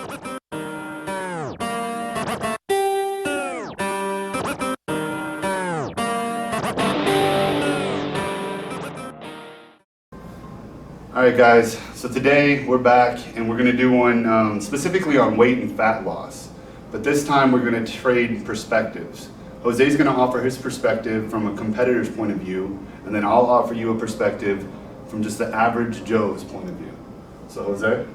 Alright guys, so today we're back and we're going to do one specifically on weight and fat loss. But this time we're going to trade perspectives. Jose's going to offer his perspective from a competitor's point of view, and then I'll offer you a perspective from just the average Joe's point of view. So Jose?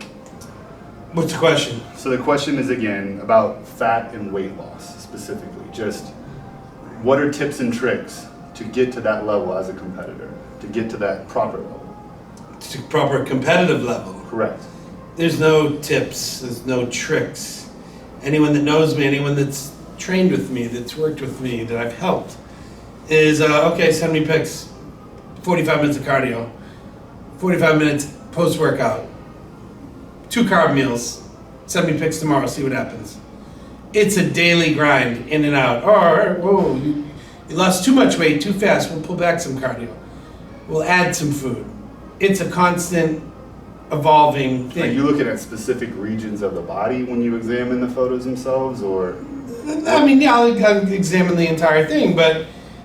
What's the question? So the question is again about fat and weight loss specifically. Just what are tips and tricks to get to that level as a competitor, to get to that proper level? To proper competitive level. Correct. There's no tips, there's no tricks. Anyone that knows me, anyone that's trained with me, that's worked with me, that I've helped, is, okay, send me pics. 45 minutes of cardio, 45 minutes post-workout, 2 carb meals, send me pics tomorrow, see what happens. It's a daily grind, in and out. Oh, all right, whoa, you lost too much weight, too fast, we'll pull back some cardio. We'll add some food. It's a constant evolving thing. Are you looking at specific regions of the body when you examine the photos themselves, or? I mean, yeah, I'll examine the entire thing, but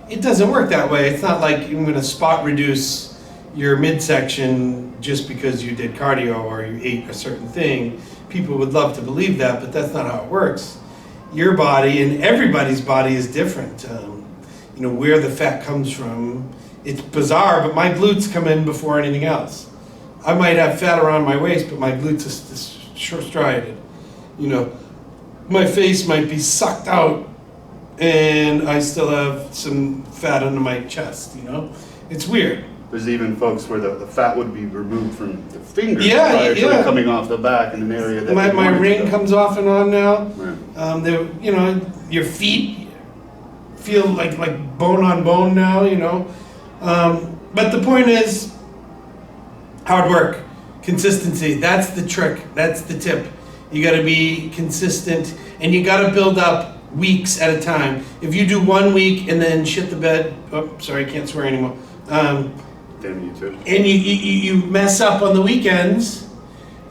it doesn't work that way. It's not like I'm going to spot reduce your midsection just because you did cardio or you ate a certain thing. People would love to believe that, but that's not how it works. Your body and everybody's body is different. Where the fat comes from. It's bizarre, but my glutes come in before anything else. I might have fat around my waist, but my glutes are short striated. My face might be sucked out, and I still have some fat under my chest. It's weird. There's even folks where the fat would be removed from the fingers prior to it coming off the back in an area that my ring comes off and on now. Right. Your feet feel like bone on bone now. But the point is, hard work, consistency. That's the trick. That's the tip. You got to be consistent, and you got to build up weeks at a time. If you do 1 week and then shit the bed, oh, sorry, I can't swear anymore. Damn you too. And you mess up on the weekends,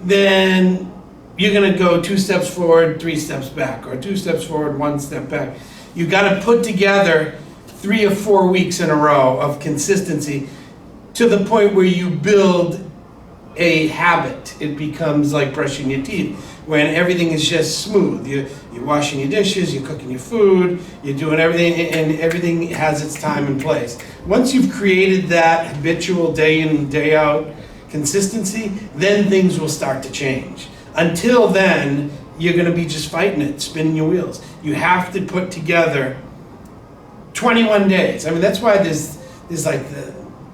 then you're gonna go 2 steps forward, 3 steps back, or 2 steps forward, 1 step back. You got to put together 3 or 4 weeks in a row of consistency to the point where you build a habit. It becomes like brushing your teeth, when everything is just smooth. You're washing your dishes, you're cooking your food, you're doing everything, and everything has its time and place. Once you've created that habitual day in and day out consistency, then things will start to change. Until then, you're going to be just fighting it, spinning your wheels. You have to put together 21 days. I mean, that's why there's like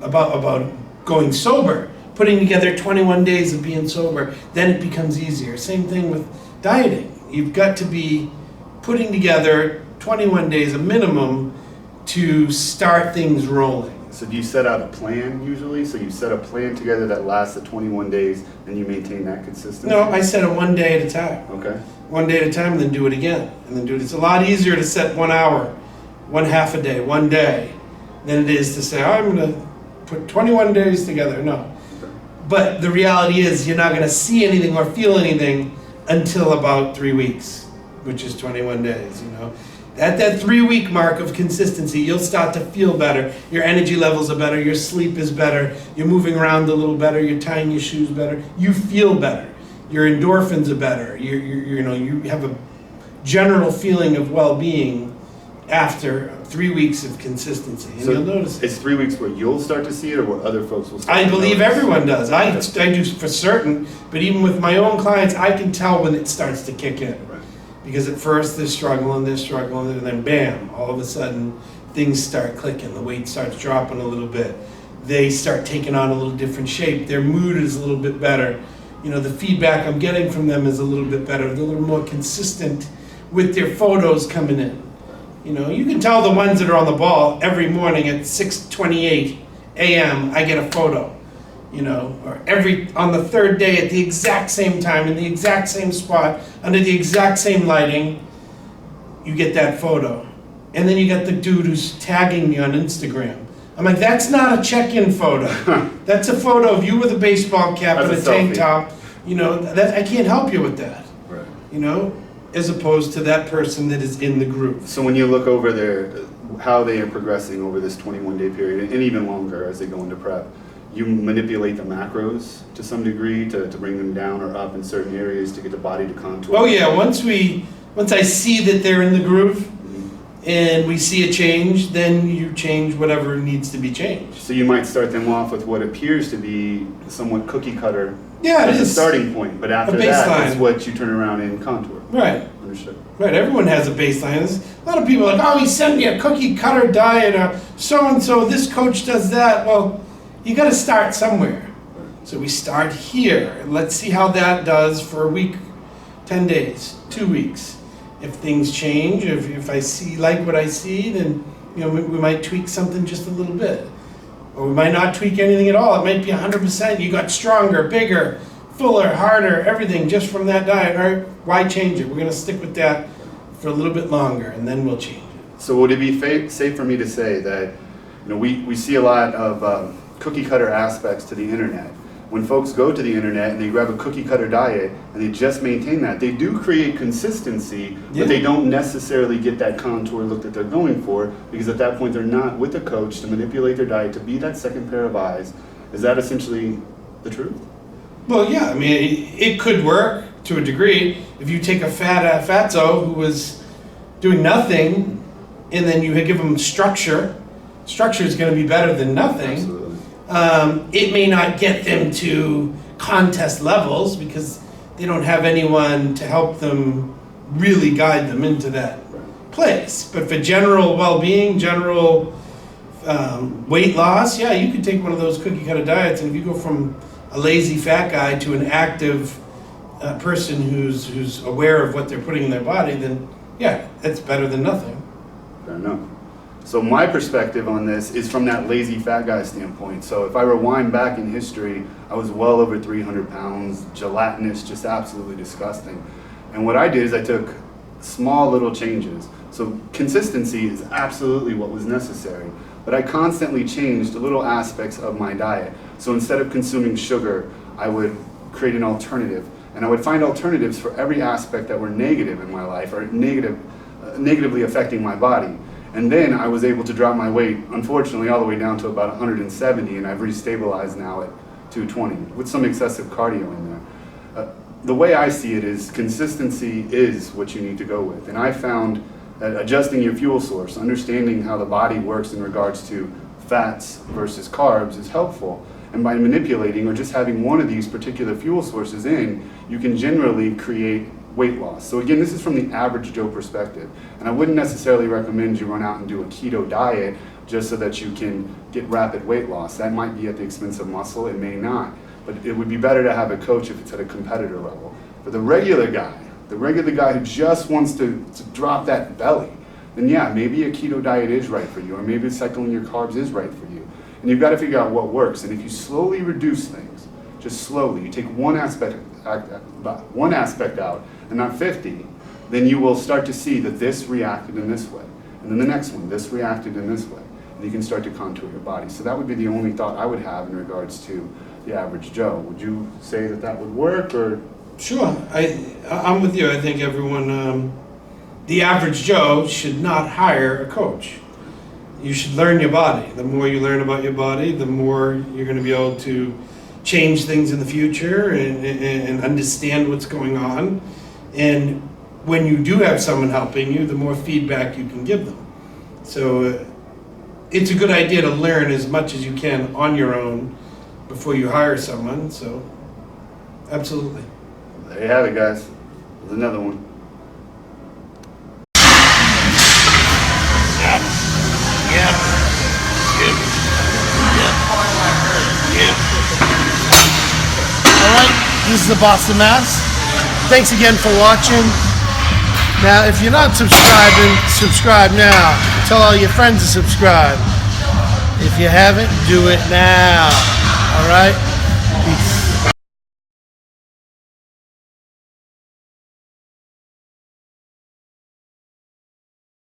about going sober, putting together 21 days of being sober, then it becomes easier. Same thing with dieting. You've got to be putting together 21 days, a minimum, to start things rolling. So do you set out a plan usually? So you set a plan together that lasts the 21 days and you maintain that consistency? No, I set it 1 day at a time. Okay. 1 day at a time, and then do it again. And then do it. It's a lot easier to set 1 hour, 1 half a day, 1 day, than it is to say, I'm going to put 21 days together. No. But the reality is, you're not going to see anything or feel anything until about 3 weeks, which is 21 days, At that 3-week mark of consistency, you'll start to feel better. Your energy levels are better, your sleep is better, you're moving around a little better, you're tying your shoes better, you feel better. Your endorphins are better. You have a general feeling of well-being after 3 weeks of consistency, and so you'll notice it. It's 3 weeks where you'll start to see it, or where other folks will start I to believe notice? everyone does. I do for certain, but even with my own clients, I can tell when it starts to kick in. Right. Because at first they're struggling, and then bam, all of a sudden things start clicking. The weight starts dropping a little bit. They start taking on a little different shape. Their mood is a little bit better. The feedback I'm getting from them is a little bit better. They're a little more consistent with their photos coming in. You can tell the ones that are on the ball every morning at 6:28 a.m. I get a photo. Or on the 3rd day at the exact same time, in the exact same spot, under the exact same lighting, you get that photo. And then you get the dude who's tagging me on Instagram. I'm like, that's not a check-in photo. That's a photo of you with a baseball cap and a tank top. I can't help you with that. Right. as opposed to that person that is in the group. So when you look over how they are progressing over this 21-day period, and even longer as they go into prep, you manipulate the macros to some degree to bring them down or up in certain areas to get the body to contour? Oh yeah, once I see that they're in the groove and we see a change, then you change whatever needs to be changed. So you might start them off with what appears to be somewhat cookie cutter as a starting point, but after that is what you turn around and contour. Right. Understood. Right, everyone has a baseline. There's a lot of people are like, oh, he sent me a cookie cutter diet, or so-and-so, this coach does that. Well, you got to start somewhere. So we start here, and let's see how that does for a week, 10 days, 2 weeks. If things change, if I like what I see, then we might tweak something just a little bit. Or we might not tweak anything at all. It might be 100%. You got stronger, bigger, fuller, harder, everything just from that diet. All right, why change it? We're going to stick with that for a little bit longer, and then we'll change it. So would it be safe for me to say that we see a lot of cookie cutter aspects to the internet? When folks go to the internet and they grab a cookie cutter diet and they just maintain that, they do create consistency, but they don't necessarily get that contour look that they're going for, because at that point they're not with a coach to manipulate their diet to be that second pair of eyes. Is that essentially the truth? Well, yeah, I mean, it could work to a degree. If you take a fatso who was doing nothing and then you give them structure is going to be better than nothing. Absolutely. It may not get them to contest levels because they don't have anyone to help them really guide them into that place. But for general well-being, general weight loss, yeah, you could take one of those cookie cutter diets, and if you go from a lazy fat guy to an active person who's aware of what they're putting in their body, then yeah, that's better than nothing. Fair enough. So my perspective on this is from that lazy fat guy standpoint. So if I rewind back in history, I was well over 300 pounds, gelatinous, just absolutely disgusting. And what I did is I took small little changes. So consistency is absolutely what was necessary. But I constantly changed little aspects of my diet. So instead of consuming sugar, I would create an alternative. And I would find alternatives for every aspect that were negative in my life or negatively affecting my body. And then I was able to drop my weight, unfortunately, all the way down to about 170, and I've restabilized now at 220 with some excessive cardio in there. The way I see it is consistency is what you need to go with. And I found that adjusting your fuel source, understanding how the body works in regards to fats versus carbs is helpful. And by manipulating or just having one of these particular fuel sources in, you can generally create weight loss. So again, this is from the average Joe perspective. And I wouldn't necessarily recommend you run out and do a keto diet just so that you can get rapid weight loss. That might be at the expense of muscle, it may not. But it would be better to have a coach if it's at a competitor level. For the regular guy who just wants to drop that belly, then yeah, maybe a keto diet is right for you, or maybe cycling your carbs is right for you. And you've got to figure out what works. And if you slowly reduce things, just slowly, you take one aspect out and not 50, then you will start to see that this reacted in this way. And then the next one, this reacted in this way. And you can start to contour your body. So that would be the only thought I would have in regards to the average Joe. Would you say that that would work, or? Sure, I'm with you. I think everyone, the average Joe should not hire a coach. You should learn your body. The more you learn about your body, the more you're going to be able to change things in the future and understand what's going on. And when you do have someone helping you, the more feedback you can give them. So it's a good idea to learn as much as you can on your own before you hire someone. So absolutely. There you have it, guys. There's another one. This is the Boston Mass. Thanks again for watching. Now, if you're not subscribing, subscribe now. Tell all your friends to subscribe. If you haven't, do it now. All right?